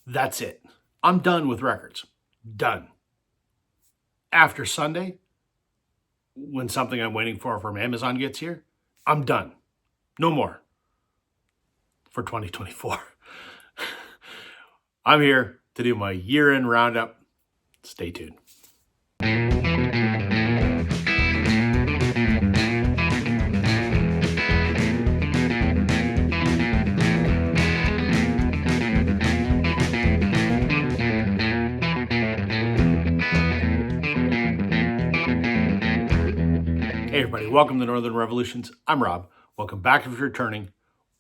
That's it. I'm done with records. Done. After Sunday, when something I'm waiting for from Amazon gets here, I'm done. No more for 2024. I'm here to do my year-end roundup. Stay tuned. Hey everybody, welcome to Northern Revolutions. I'm Rob. Welcome back if you're returning.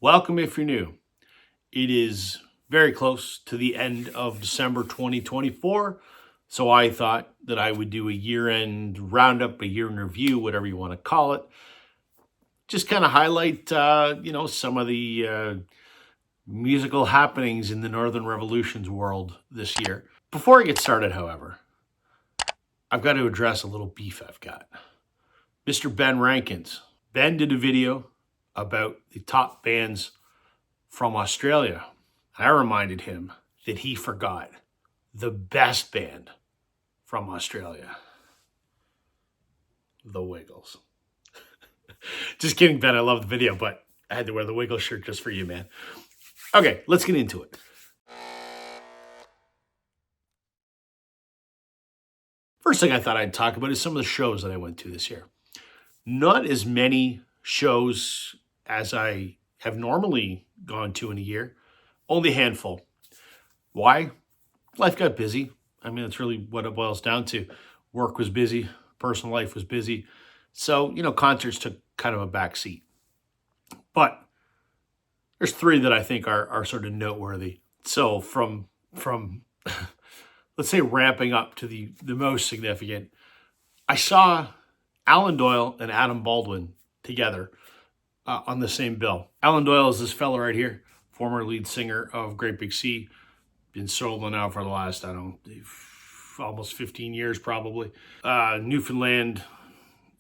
Welcome if you're new. It is very close to the end of December 2024, so I thought that I would do a year-end roundup, a year in review, whatever you want to call it. Just kind of highlight, some of the musical happenings in the Northern Revolutions world this year. Before I get started, however, I've got to address a little beef I've got. Mr. Ben Rankins. Ben did a video about the top bands from Australia. I reminded him that he forgot the best band from Australia, The Wiggles. Just kidding, Ben. I love the video, but I had to wear the Wiggles shirt just for you, man. Okay, let's get into it. First thing I thought I'd talk about is some of the shows that I went to this year. Not as many shows as I have normally gone to in a year. Only a handful. Why? Life got busy. I mean, that's really what it boils down to. Work was busy. Personal life was busy. So, concerts took kind of a back seat. But there's three that I think are sort of noteworthy. So from let's say ramping up to the most significant, I saw Alan Doyle and Adam Baldwin together on the same bill. Alan Doyle is this fella right here, former lead singer of Great Big Sea. Been solo now for the last, almost 15 years probably. Newfoundland,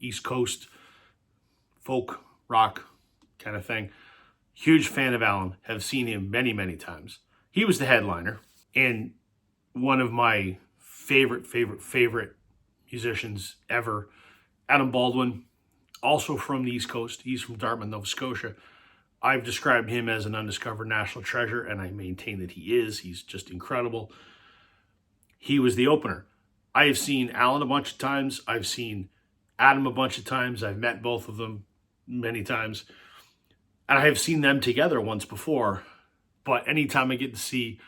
East Coast, folk, rock kind of thing. Huge fan of Alan. Have seen him many, many times. He was the headliner. And one of my favorite musicians ever, Adam Baldwin, also from the East Coast. He's from Dartmouth, Nova Scotia. I've described him as an undiscovered national treasure, and I maintain that he is. He's just incredible. He was the opener. I have seen Alan a bunch of times. I've seen Adam a bunch of times. I've met both of them many times. And I have seen them together once before. But anytime I get to see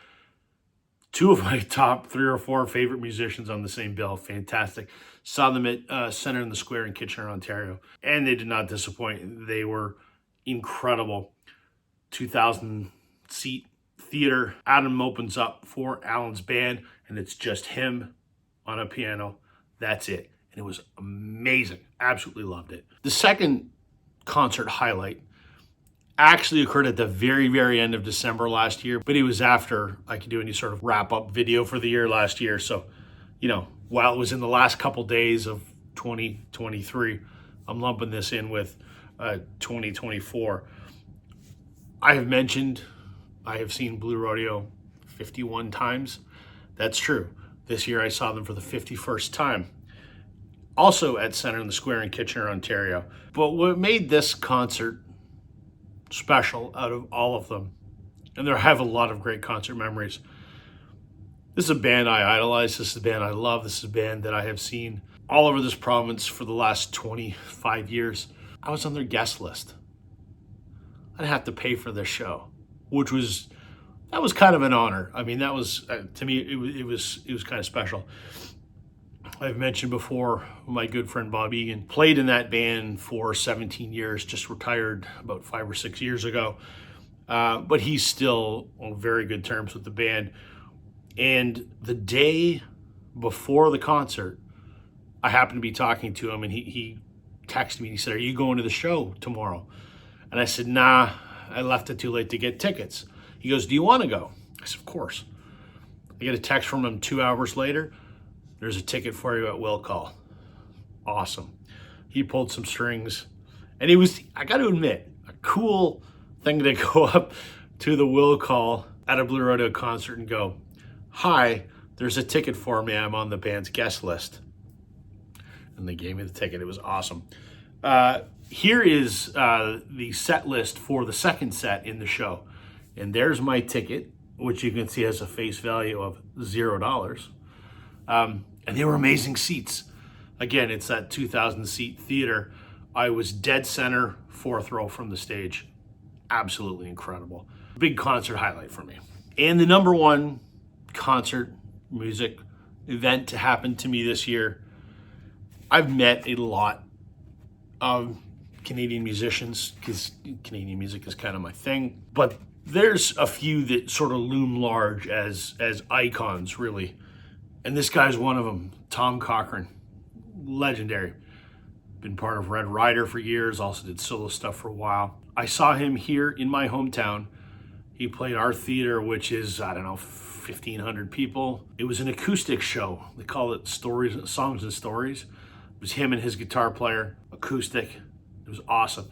two of my top 3 or 4 favorite musicians on the same bill, fantastic. Saw them at Centre in the Square in Kitchener, Ontario. And they did not disappoint. They were incredible. 2,000-seat theater. Adam opens up for Alan's band, and it's just him on a piano. That's it. And it was amazing. Absolutely loved it. The second concert highlight actually occurred at the very, very end of December last year, but it was after I could do any sort of wrap-up video for the year last year. So, while it was in the last couple days of 2023, I'm lumping this in with 2024. I have mentioned I have seen Blue Rodeo 51 times. That's true. This year I saw them for the 51st time. Also at Centre in the Square in Kitchener, Ontario. But what made this concert special out of all of them, and I have a lot of great concert memories. This is a band I idolize. This is a band I love. This is a band that I have seen all over this province for the last 25 years. I was on their guest list. I'd have to pay for this show, that was kind of an honor. I mean, that was to me it was kind of special. I've mentioned before, my good friend Bob Egan played in that band for 17 years, just retired about 5 or 6 years ago. But he's still on very good terms with the band. And the day before the concert, I happened to be talking to him, and he texted me. He said, "Are you going to the show tomorrow?" And I said, "Nah, I left it too late to get tickets." He goes, "Do you want to go?" I said, "Of course." I get a text from him 2 hours later. "There's a ticket for you at will call." Awesome. He pulled some strings, and he was, I got to admit, a cool thing to go up to the will call at a Blue Rodeo concert and go, "Hi, there's a ticket for me. I'm on the band's guest list." And they gave me the ticket. It was awesome. Here is the set list for the second set in the show. And there's my ticket, which you can see has a face value of $0. And they were amazing seats. Again, it's that 2,000 seat theater. I was dead center, fourth row from the stage. Absolutely incredible. Big concert highlight for me. And the number one concert music event to happen to me this year, I've met a lot of Canadian musicians because Canadian music is kind of my thing, but there's a few that sort of loom large as icons, really. And this guy's one of them, Tom Cochrane, legendary. Been part of Red Rider for years, also did solo stuff for a while. I saw him here in my hometown. He played our theater, which is, I don't know, 1,500 people. It was an acoustic show. They call it Songs and Stories. It was him and his guitar player, acoustic. It was awesome.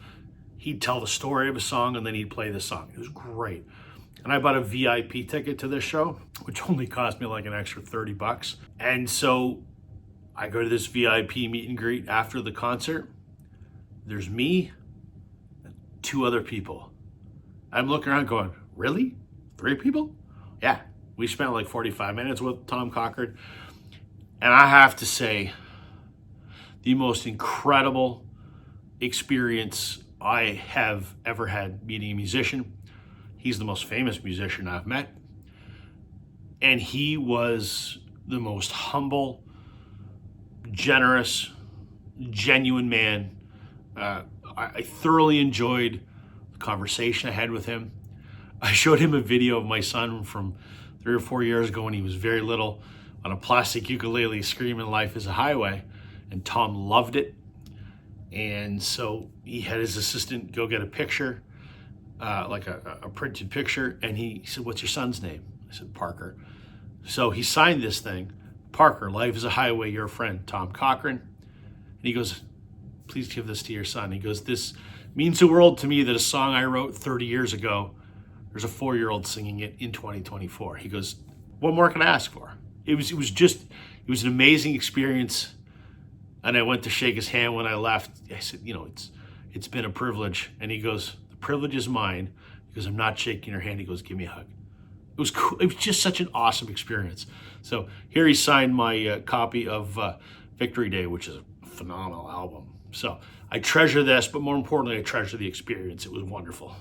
He'd tell the story of a song and then he'd play the song. It was great. And I bought a VIP ticket to this show, which only cost me like an extra $30. And so I go to this VIP meet and greet after the concert. There's me and 2 other people. I'm looking around going, really? 3 people? Yeah. We spent like 45 minutes with Tom Cochrane. And I have to say, the most incredible experience I have ever had meeting a musician. He's the most famous musician I've met. And he was the most humble, generous, genuine man. I thoroughly enjoyed the conversation I had with him. I showed him a video of my son from 3 or 4 years ago when he was very little on a plastic ukulele screaming "Life is a Highway," and Tom loved it. And so he had his assistant go get a picture, like a printed picture, and he said, "What's your son's name?" I said, "Parker." So he signed this thing, "Parker, life is a highway, your friend, Tom Cochrane." And he goes, "Please give this to your son." He goes, "This means the world to me that a song I wrote 30 years ago, there's a 4-year-old singing it in 2024. He goes, "What more can I ask for?" It was an amazing experience. And I went to shake his hand when I left. I said, it's been a privilege. And he goes, "The privilege is mine." He goes, "I'm not shaking your hand." He goes, "Give me a hug." It was cool. It was just such an awesome experience. So here he signed my copy of Victory Day, which is a phenomenal album. So I treasure this, but more importantly, I treasure the experience. It was wonderful.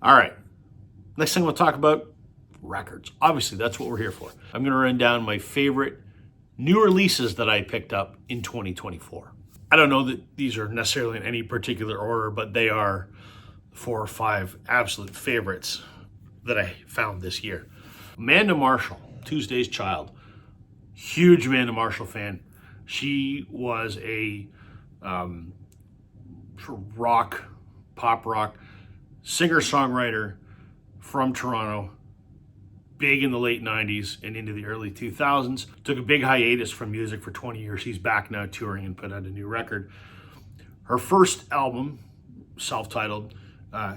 All right. Next thing we'll talk about, records. Obviously, that's what we're here for. I'm going to run down my favorite new releases that I picked up in 2024. I don't know that these are necessarily in any particular order, but they are 4 or 5 absolute favorites that I found this year. Amanda Marshall, Tuesday's Child. Huge Amanda Marshall fan. She was a pop rock singer-songwriter from Toronto, big in the late 90s and into the early 2000s. Took a big hiatus from music for 20 years. She's back now touring and put out a new record. Her first album, self-titled,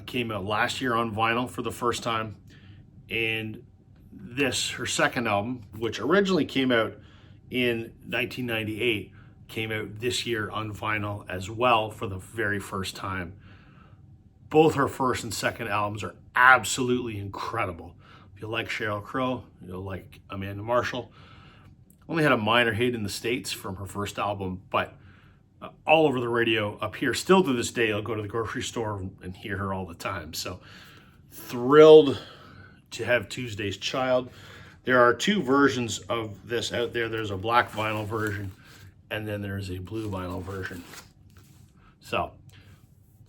came out last year on vinyl for the first time. And this, her second album, which originally came out in 1998, came out this year on vinyl as well for the very first time. Both her first and second albums are absolutely incredible. If you like Sheryl Crow, you'll like Amanda Marshall. Only had a minor hit in the States from her first album, but all over the radio up here. Still to this day, I'll go to the grocery store and hear her all the time. So thrilled to have Tuesday's Child. There are 2 versions of this out there. There's a black vinyl version, and then there's a blue vinyl version. So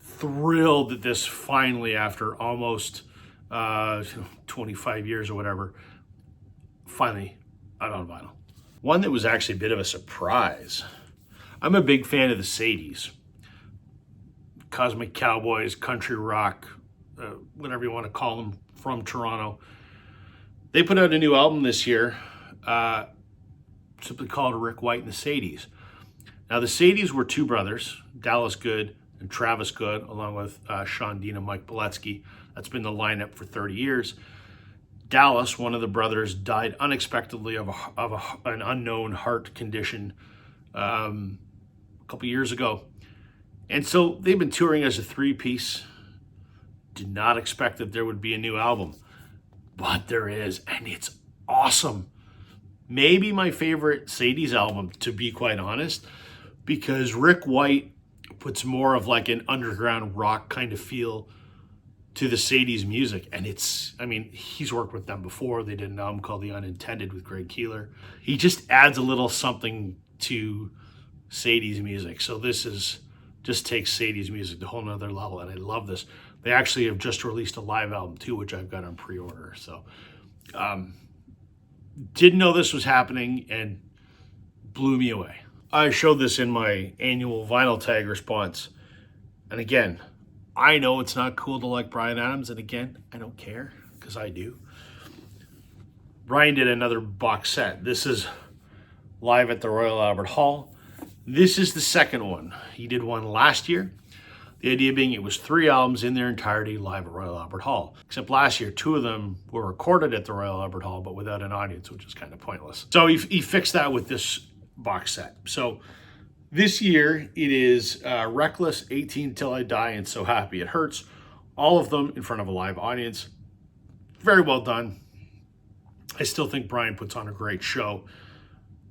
thrilled that this finally, after almost 25 years or whatever, finally out on vinyl. One that was actually a bit of a surprise. I'm a big fan of the Sadies. Cosmic Cowboys, country rock, whatever you want to call them, from Toronto. They put out a new album this year, simply called Rick White and the Sadies. Now, the Sadies were 2 brothers, Dallas Good, and Travis Good, along with Sean Dean and Mike Beletsky. That's been the lineup for 30 years. Dallas, one of the brothers, died unexpectedly of an unknown heart condition a couple years ago. And so they've been touring as a three-piece. Did not expect that there would be a new album, but there is, and it's awesome. Maybe my favorite Sadie's album, to be quite honest, because Rick White puts more of like an underground rock kind of feel to the Sadie's music. And he's worked with them before. They did an album called The Unintended with Greg Keeler. He just adds a little something to Sadie's music. So this just takes Sadie's music to a whole nother level, and I love this. They actually have just released a live album too, which I've got on pre-order. So didn't know this was happening and blew me away. I showed this in my annual vinyl tag response. And again, I know it's not cool to like Bryan Adams, and again, I don't care, because I do. Bryan did another box set. This is live at the Royal Albert Hall. This is the second one. He did one last year. The idea being it was 3 albums in their entirety live at Royal Albert Hall. Except last year, 2 of them were recorded at the Royal Albert Hall, but without an audience, which is kind of pointless. So he fixed that with this box set. So this year, it is Reckless, 18 Till I Die, and So Happy It Hurts. All of them in front of a live audience. Very well done. I still think Bryan puts on a great show.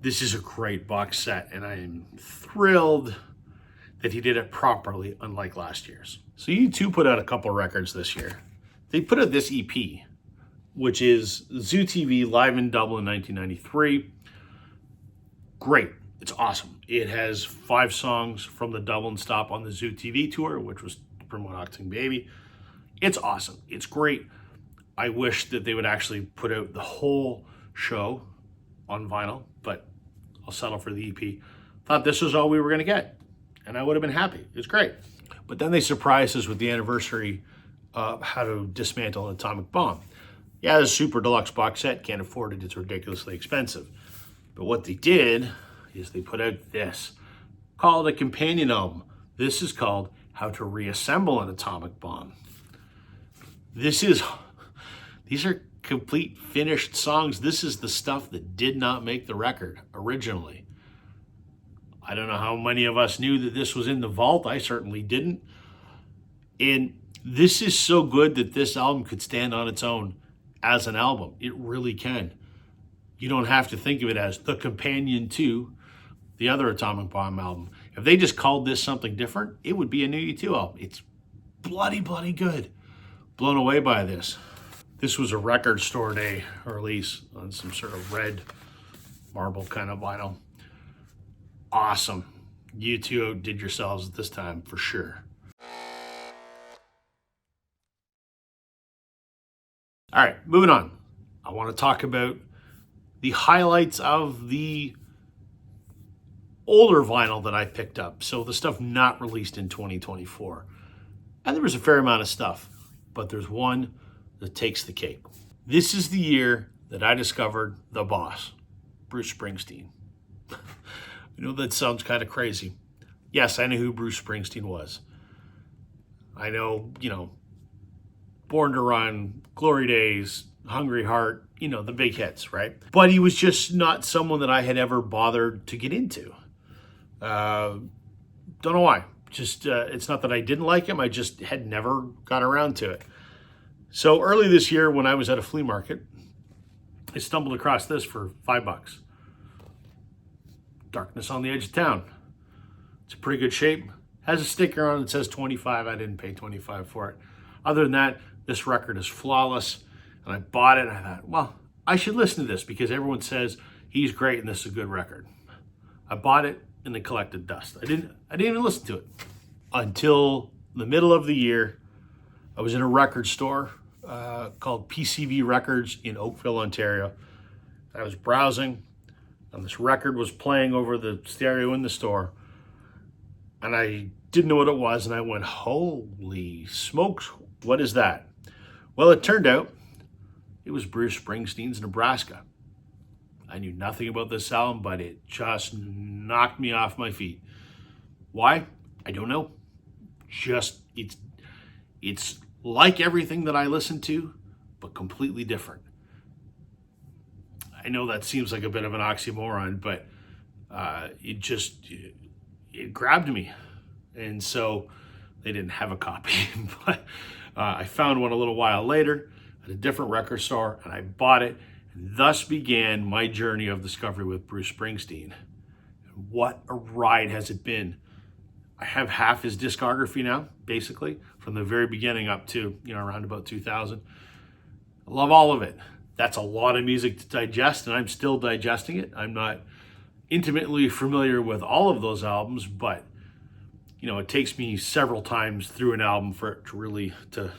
This is a great box set, and I am thrilled that he did it properly, unlike last year's. So U2 put out a couple records this year. They put out this EP, which is Zoo TV live in Dublin 1993. Great. It's awesome. It has 5 songs from the Dublin stop on the Zoo TV tour, which was to promote Octung Baby. It's awesome. It's great. I wish that they would actually put out the whole show on vinyl, but I'll settle for the EP. Thought this was all we were going to get, and I would have been happy. It's great. But then they surprised us with the anniversary of How to Dismantle an Atomic Bomb. Yeah, the super deluxe box set. Can't afford it. It's ridiculously expensive. But what they did is they put out this, called a companion album. This is called How to Reassemble an Atomic Bomb. These are complete finished songs. This is the stuff that did not make the record originally. I don't know how many of us knew that this was in the vault. I certainly didn't. And this is so good that this album could stand on its own as an album. It really can. You don't have to think of it as the companion to the other Atomic Bomb album. If they just called this something different, it would be a new U2 album. It's bloody good. Blown away by this. This was a record store day release on some sort of red marble kind of vinyl. Awesome. U2 outdid yourselves at this time for sure. All right, moving on. I want to talk about the highlights of the older vinyl that I picked up. So the stuff not released in 2024. And there was a fair amount of stuff, but there's one that takes the cake. This is the year that I discovered the boss, Bruce Springsteen. I know that sounds kind of crazy. Yes, I knew who Bruce Springsteen was. I know, Born to Run, Glory Days, Hungry Heart, the big hits, right? But he was just not someone that I had ever bothered to get into. Don't know why. Just, it's not that I didn't like him, I just had never got around to it. So early this year, when I was at a flea market, I stumbled across this for $5. Darkness on the Edge of Town. It's a pretty good shape. Has a sticker on it that says 25. I didn't pay 25 for it. Other than that, this record is flawless. And I bought it and I thought, well, I should listen to this because everyone says he's great and this is a good record. I bought it and it collected dust. I didn't even listen to it until the middle of the year. I was in a record store called PCV Records in Oakville, Ontario. I was browsing and this record was playing over the stereo in the store. And I didn't know what it was. And I went, holy smokes, what is that? Well, it turned out it was Bruce Springsteen's Nebraska. I knew nothing about this album, but it just knocked me off my feet. Why? I don't know. it's like everything that I listen to, but completely different. I know that seems like a bit of an oxymoron, but it grabbed me. And so they didn't have a copy, but I found one a little while later at a different record store, and I bought it. And thus began my journey of discovery with Bruce Springsteen. What a ride has it been. I have half his discography now, basically, from the very beginning up to, around about 2000. I love all of it. That's a lot of music to digest, and I'm still digesting it. I'm not intimately familiar with all of those albums, but it takes me several times through an album for it to really to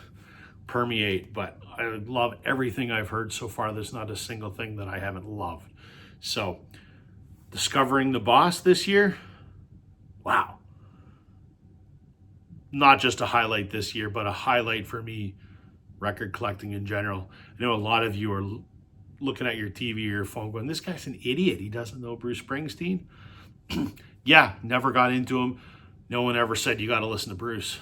permeate. But I love everything I've heard so far. There's not a single thing that I haven't loved. So discovering the Boss this year, wow. Not just a highlight this year, but a highlight for me, record collecting in general. I know a lot of you are looking at your TV or your phone going, this guy's an idiot. He doesn't know Bruce Springsteen. Yeah, never got into him. No one ever said you got to listen to Bruce.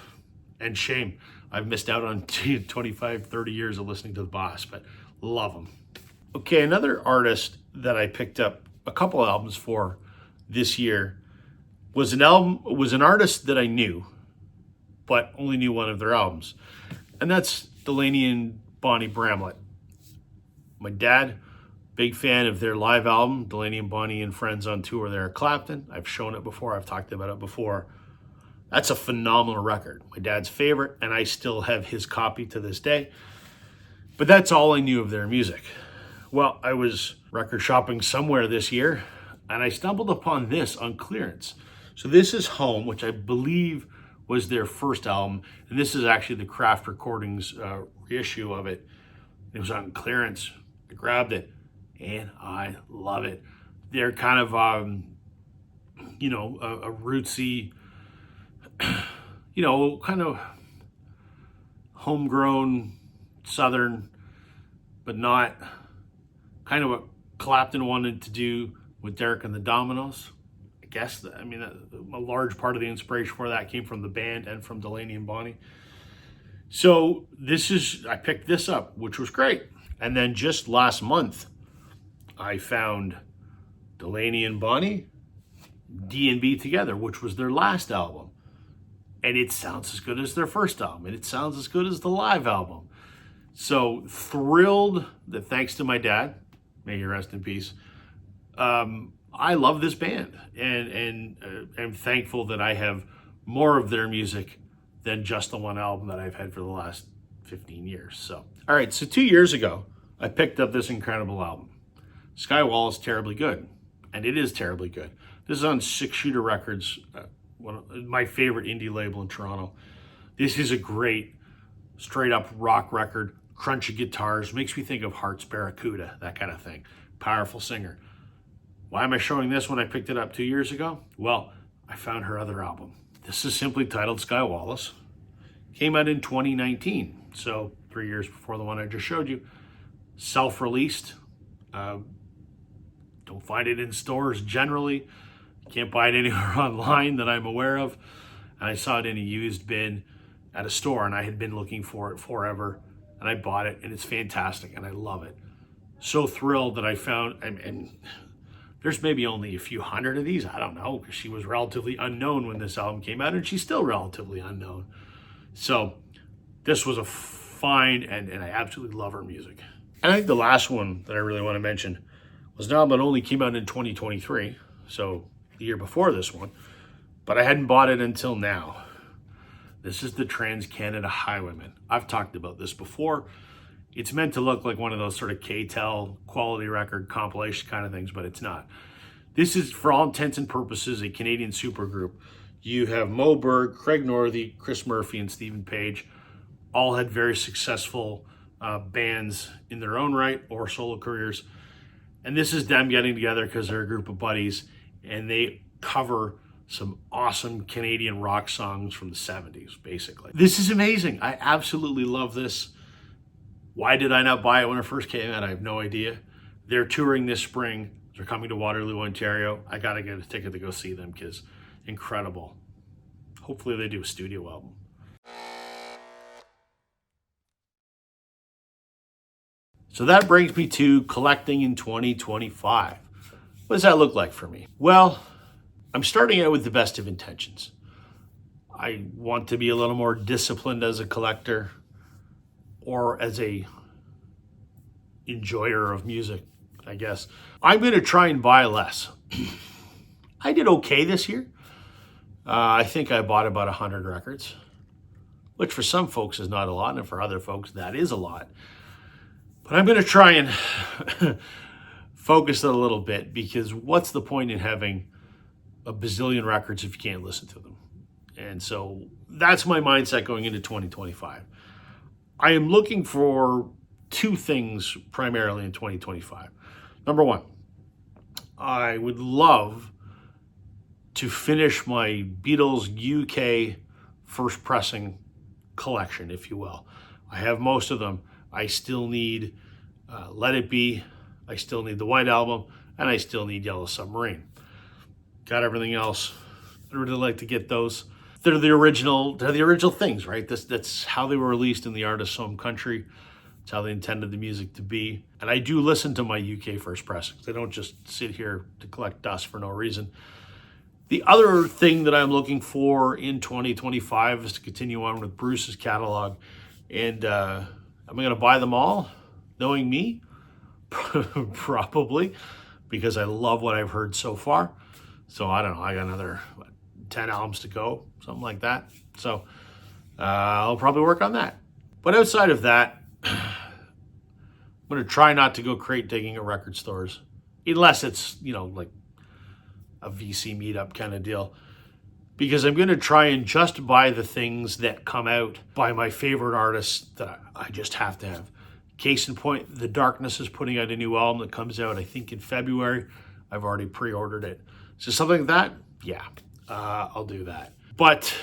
And shame. I've missed out on 25, 30 years of listening to the Boss, but love him. Okay, another artist that I picked up a couple albums for this year was an artist that I knew, but only knew one of their albums. And that's Delaney and Bonnie Bramlett. My dad, big fan of their live album, Delaney and Bonnie and Friends on Tour there at Clapton. I've shown it before. I've talked about it before. That's a phenomenal record. My dad's favorite, and I still have his copy to this day. But that's all I knew of their music. Well, I was record shopping somewhere this year, and I stumbled upon this on clearance. So this is Home, which I believe was their first album, and this is actually the Kraft Recordings reissue of it. It was on clearance. I grabbed it, and I love it. They're kind of, a rootsy, kind of homegrown Southern, but not kind of what Clapton wanted to do with Derek and the Dominoes. I guess, a large part of the inspiration for that came from the band and from Delaney and Bonnie. So I picked this up, which was great. And then just last month, I found Delaney and Bonnie, D&B Together, which was their last album. And it sounds as good as their first album. And it sounds as good as the live album. So thrilled that, thanks to my dad, may he rest in peace, I love this band. And I'm thankful that I have more of their music than just the one album that I've had for the last 15 years. So, all right, so 2 years ago, I picked up this incredible album. Sky Wall is terribly good, and it is terribly good. This is on Six Shooter Records, my favorite indie label in Toronto. This is a great, straight-up rock record, crunchy guitars, makes me think of Heart's Barracuda, that kind of thing. Powerful singer. Why am I showing this when I picked it up 2 years ago? Well, I found her other album. This is simply titled Sky Wallace. Came out in 2019, so 3 years before the one I just showed you. Self-released. Don't find it in stores generally. Can't buy it anywhere online that I'm aware of. And I saw it in a used bin at a store, and I had been looking for it forever. And I bought it, and it's fantastic, and I love it. So thrilled that I found, and there's maybe only a few hundred of these. I don't know, because she was relatively unknown when this album came out, and she's still relatively unknown. So this was a find, and I absolutely love her music. And I think the last one that I really want to mention was an album that only came out in 2023, so the year before this one, but I hadn't bought it until now. This is the Trans-Canada Highwaymen. I've talked about this before. It's meant to look like one of those sort of K-Tel quality record compilation kind of things, but it's not. This is, for all intents and purposes, a Canadian supergroup. You have Mo Berg, Craig Northey, Chris Murphy, and Stephen Page. All had very successful bands in their own right or solo careers. And this is them getting together because they're a group of buddies, and they cover some awesome Canadian rock songs from the 70s, basically. This is amazing. I absolutely love this. Why did I not buy it when it first came out? I have no idea. They're touring this spring. They're coming to Waterloo, Ontario. I got to get a ticket to go see them because incredible. Hopefully they do a studio album. So that brings me to collecting in 2025. What does that look like for me? Well, I'm starting out with the best of intentions. I want to be a little more disciplined as a collector or as a enjoyer of music, I guess. I'm going to try and buy less. I did okay this year. I think I bought about 100 records, which for some folks is not a lot, and for other folks that is a lot. But I'm going to try and focus it a little bit, because what's the point in having a bazillion records if you can't listen to them? And so that's my mindset going into 2025. I am looking for two things primarily in 2025. Number one, I would love to finish my Beatles UK first pressing collection, if you will. I have most of them. I still need Let It Be, I still need the White Album, and I still need Yellow Submarine. Got everything else. I'd really like to get those. They're the original things, right? That's how they were released in the artist's home country. It's how they intended the music to be. And I do listen to my UK first pressings. I don't just sit here to collect dust for no reason. The other thing that I'm looking for in 2025 is to continue on with Bruce's catalog. And am I going to buy them all? Knowing me, probably, because I love what I've heard so far. So I don't know, I got another 10 albums to go, something like that. So I'll probably work on that. But outside of that, I'm going to try not to go crate digging at record stores, unless it's, like a VC meetup kind of deal, because I'm going to try and just buy the things that come out by my favorite artists that I just have to have. Case in point, The Darkness is putting out a new album that comes out, I think, in February. I've already pre-ordered it. So something like that, yeah, I'll do that. But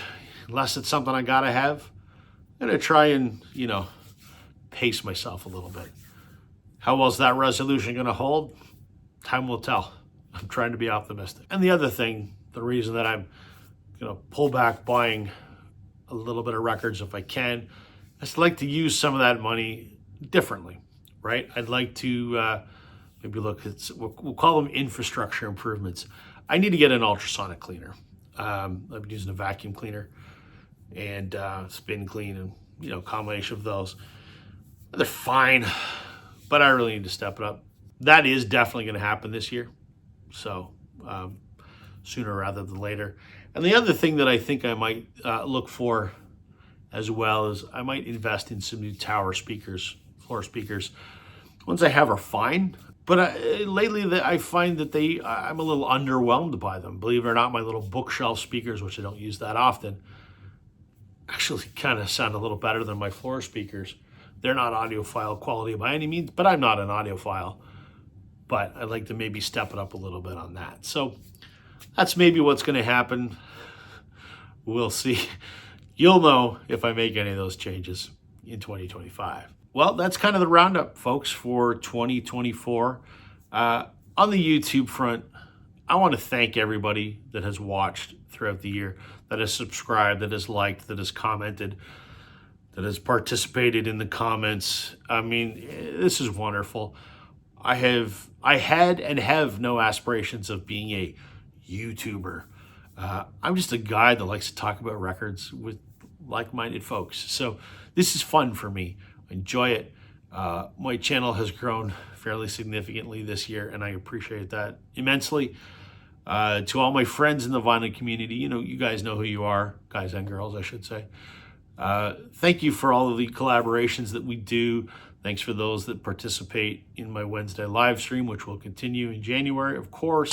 unless it's something I gotta have, I'm gonna try and, pace myself a little bit. How well is that resolution gonna hold? Time will tell. I'm trying to be optimistic. And the other thing, the reason that I'm gonna pull back buying a little bit of records if I can, is to like to use some of that money differently, right? I'd like to maybe look at, we'll call them infrastructure improvements. I need to get an ultrasonic cleaner. I've been using a vacuum cleaner and spin clean and, combination of those. They're fine, but I really need to step it up. That is definitely going to happen this year. So sooner rather than later. And the other thing that I think I might look for as well is I might invest in some new tower speakers, floor speakers. Ones I have are fine, but lately I find that I'm a little underwhelmed by them. Believe it or not, my little bookshelf speakers, which I don't use that often, actually kind of sound a little better than my floor speakers. They're not audiophile quality by any means, but I'm not an audiophile. But I'd like to maybe step it up a little bit on that. So that's maybe what's going to happen. We'll see. You'll know if I make any of those changes in 2025. Well, that's kind of the roundup, folks, for 2024. On the YouTube front, I want to thank everybody that has watched throughout the year, that has subscribed, that has liked, that has commented, that has participated in the comments. I mean, this is wonderful. I had and have no aspirations of being a YouTuber. I'm just a guy that likes to talk about records with like-minded folks. So this is fun for me. I enjoy it. My channel has grown fairly significantly this year, and I appreciate that immensely. To all my friends in the vinyl community, you guys know who you are, guys and girls, I should say. Thank you for all of the collaborations that we do. Thanks for those that participate in my Wednesday live stream, which will continue in January, of course.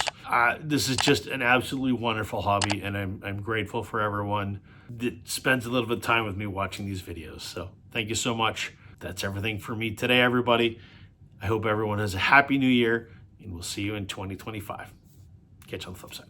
This is just an absolutely wonderful hobby, and I'm grateful for everyone that spends a little bit of time with me watching these videos. So thank you so much. That's everything for me today, everybody. I hope everyone has a happy new year, and we'll see you in 2025. Catch you on the flip side.